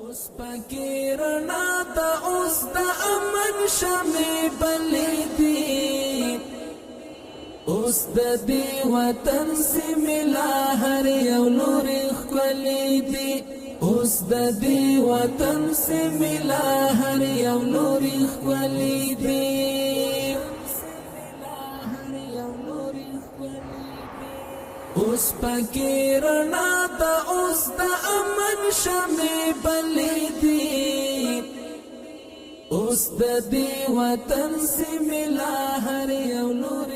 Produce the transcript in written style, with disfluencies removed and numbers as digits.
اوس پکې رڼا ته اوس د امن شمع بلیدي اوس د دې وطن سیمې لا هر یو لوري ښکلې دي اوس د دې وطن سیمې لا هر یو لوري ښکلې دي اوس پکې رڼا ته اوس د امن شمع بلیدي اوس د دې وطن سیمې لا هر یو لوري